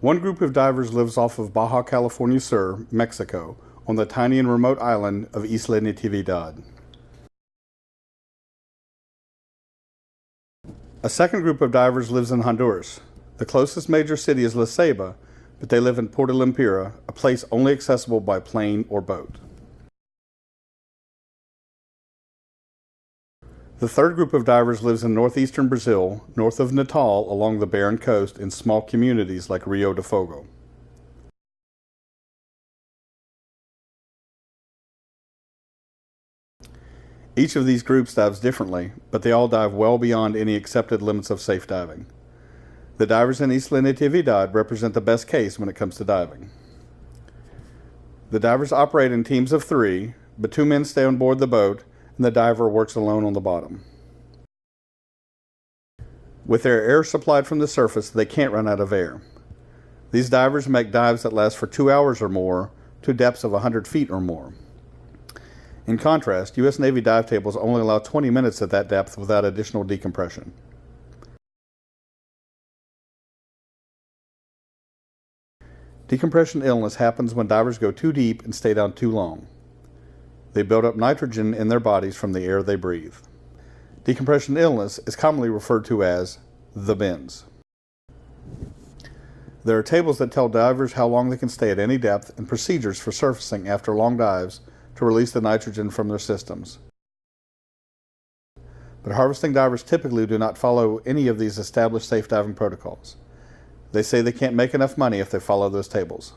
One group of divers lives off of Baja California Sur, Mexico, on the tiny and remote island of Isla Natividad. A second group of divers lives in Honduras. The closest major city is La Ceiba, but they live in Puerto Lempira, a place only accessible by plane or boat. The third group of divers lives in northeastern Brazil, north of Natal, along the barren coast in small communities like Rio de Fogo. Each of these groups dives differently, but they all dive well beyond any accepted limits of safe diving. The divers in Isla Natividad represent the best case when it comes to diving. The divers operate in teams of 3, but 2 men stay on board the boat, and the diver works alone on the bottom. With their air supplied from the surface, they can't run out of air. These divers make dives that last for 2 hours or more, to depths of 100 feet or more. In contrast, U.S. Navy dive tables only allow 20 minutes at that depth without additional decompression. Decompression illness happens when divers go too deep and stay down too long. They build up nitrogen in their bodies from the air they breathe. Decompression illness is commonly referred to as the bends. There are tables that tell divers how long they can stay at any depth and procedures for surfacing after long dives to release the nitrogen from their systems. But harvesting divers typically do not follow any of these established safe diving protocols. They say they can't make enough money if they follow those tables.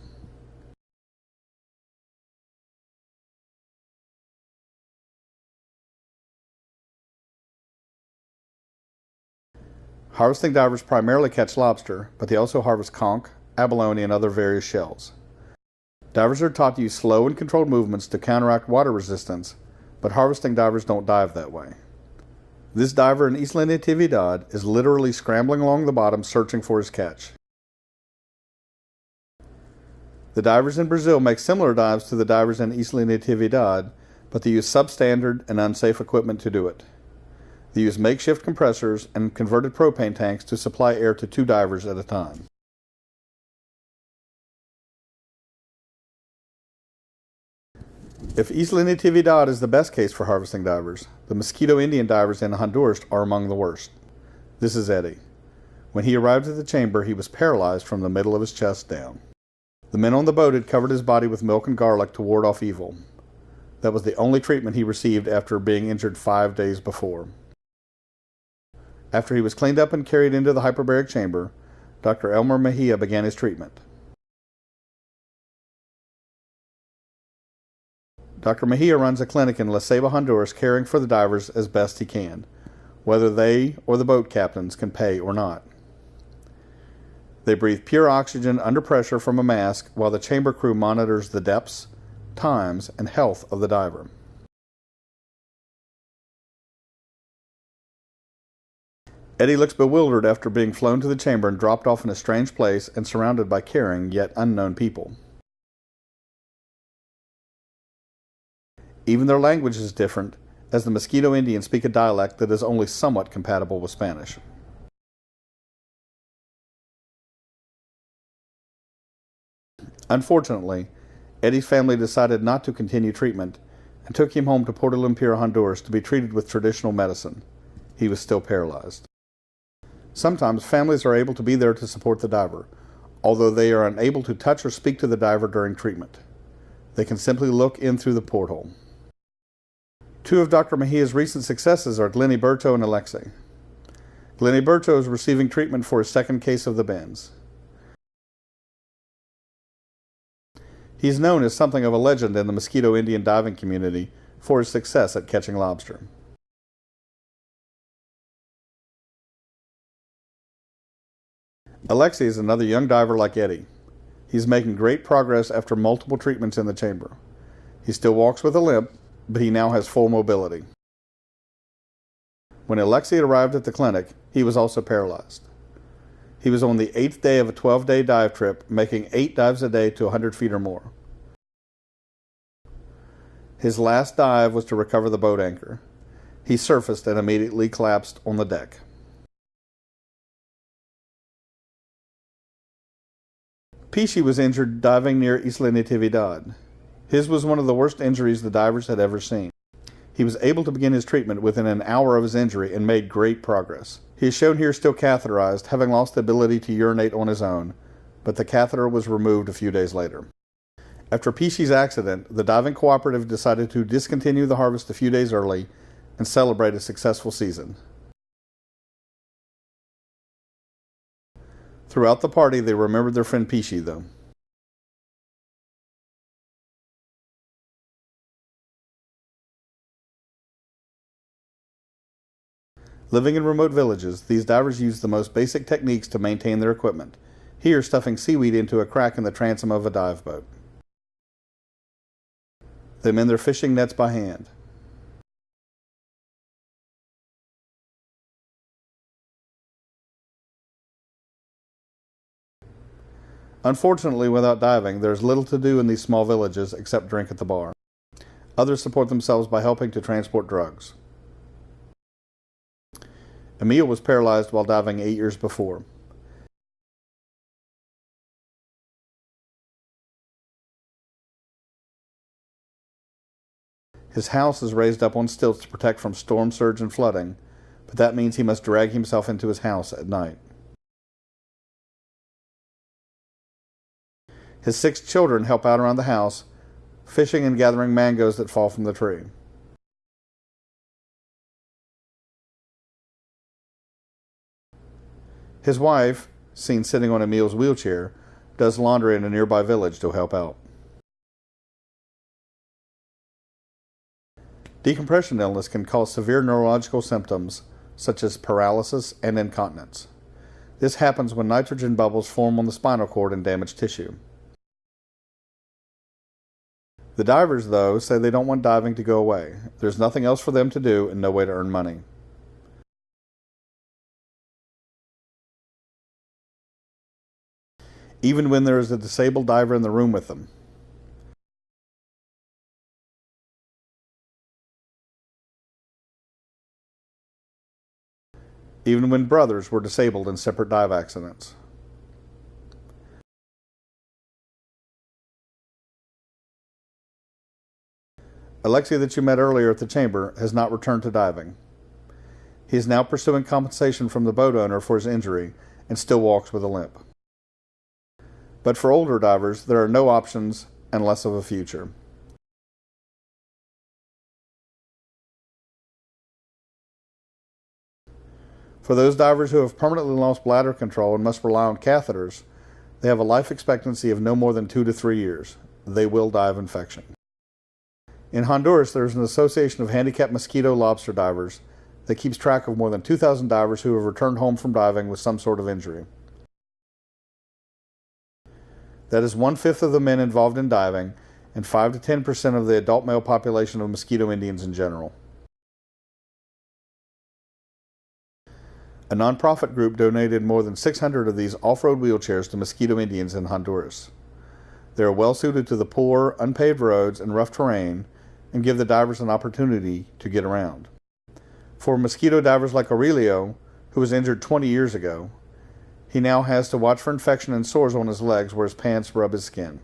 Harvesting divers primarily catch lobster, but they also harvest conch, abalone, and other various shells. Divers are taught to use slow and controlled movements to counteract water resistance, but harvesting divers don't dive that way. This diver in Isla Natividad is literally scrambling along the bottom searching for his catch. The divers in Brazil make similar dives to the divers in Isla Natividad, but they use substandard and unsafe equipment to do it. They use makeshift compressors and converted propane tanks to supply air to 2 divers at a time. If Isla Natividad is the best case for harvesting divers, the Mosquito Indian divers in Honduras are among the worst. This is Eddie. When he arrived at the chamber, he was paralyzed from the middle of his chest down. The men on the boat had covered his body with milk and garlic to ward off evil. That was the only treatment he received after being injured 5 days before. After he was cleaned up and carried into the hyperbaric chamber, Dr. Elmer Mejia began his treatment. Dr. Mejia runs a clinic in La Ceiba, Honduras, caring for the divers as best he can, whether they or the boat captains can pay or not. They breathe pure oxygen under pressure from a mask while the chamber crew monitors the depths, times, and health of the diver. Eddie looks bewildered after being flown to the chamber and dropped off in a strange place and surrounded by caring yet unknown people. Even their language is different, as the Mosquito Indians speak a dialect that is only somewhat compatible with Spanish. Unfortunately, Eddie's family decided not to continue treatment and took him home to Puerto Lempira, Honduras to be treated with traditional medicine. He was still paralyzed. Sometimes families are able to be there to support the diver, although they are unable to touch or speak to the diver during treatment. They can simply look in through the porthole. 2 of Dr. Mejia's recent successes are Gleniberto and Alexei. Gleniberto is receiving treatment for his second case of the bends. He is known as something of a legend in the Mosquito Indian diving community for his success at catching lobster. Alexei is another young diver like Eddie. He's making great progress after multiple treatments in the chamber. He still walks with a limp, but he now has full mobility. When Alexei arrived at the clinic, he was also paralyzed. He was on the 8th day of a 12-day dive trip, making 8 dives a day to 100 feet or more. His last dive was to recover the boat anchor. He surfaced and immediately collapsed on the deck. Pichi was injured diving near Isla Natividad. His was one of the worst injuries the divers had ever seen. He was able to begin his treatment within an hour of his injury and made great progress. He is shown here still catheterized, having lost the ability to urinate on his own, but the catheter was removed a few days later. After Pichi's accident, the diving cooperative decided to discontinue the harvest a few days early and celebrate a successful season. Throughout the party, they remembered their friend Pichi, though. Living in remote villages, these divers use the most basic techniques to maintain their equipment. Here, stuffing seaweed into a crack in the transom of a dive boat. They mend their fishing nets by hand. Unfortunately, without diving, there is little to do in these small villages except drink at the bar. Others support themselves by helping to transport drugs. Emil was paralyzed while diving 8 years before. His house is raised up on stilts to protect from storm surge and flooding, but that means he must drag himself into his house at night. His 6 children help out around the house, fishing and gathering mangoes that fall from the tree. His wife, seen sitting on Emil's wheelchair, does laundry in a nearby village to help out. Decompression illness can cause severe neurological symptoms such as paralysis and incontinence. This happens when nitrogen bubbles form on the spinal cord and damage tissue. The divers, though, say they don't want diving to go away. There's nothing else for them to do and no way to earn money. Even when there is a disabled diver in the room with them. Even when brothers were disabled in separate dive accidents. Alexei, that you met earlier at the chamber, has not returned to diving. He is now pursuing compensation from the boat owner for his injury and still walks with a limp. But for older divers, there are no options and less of a future. For those divers who have permanently lost bladder control and must rely on catheters, they have a life expectancy of no more than 2 to 3 years. They will die of infection. In Honduras, there is an association of handicapped mosquito lobster divers that keeps track of more than 2,000 divers who have returned home from diving with some sort of injury. That is 1/5 of the men involved in diving and 5 to 10% of the adult male population of mosquito Indians in general. A nonprofit group donated more than 600 of these off-road wheelchairs to mosquito Indians in Honduras. They are well suited to the poor, unpaved roads and rough terrain and give the divers an opportunity to get around. For mosquito divers like Aurelio, who was injured 20 years ago, he now has to watch for infection and sores on his legs where his pants rub his skin.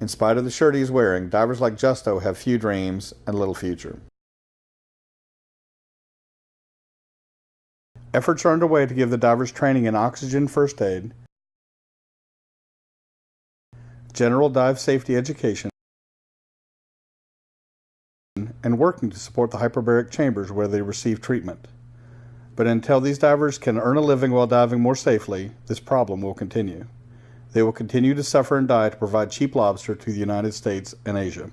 In spite of the shirt he is wearing, divers like Justo have few dreams and little future. Efforts are underway to give the divers training in oxygen first aid, general dive safety education, and working to support the hyperbaric chambers where they receive treatment. But until these divers can earn a living while diving more safely, this problem will continue. They will continue to suffer and die to provide cheap lobster to the United States and Asia.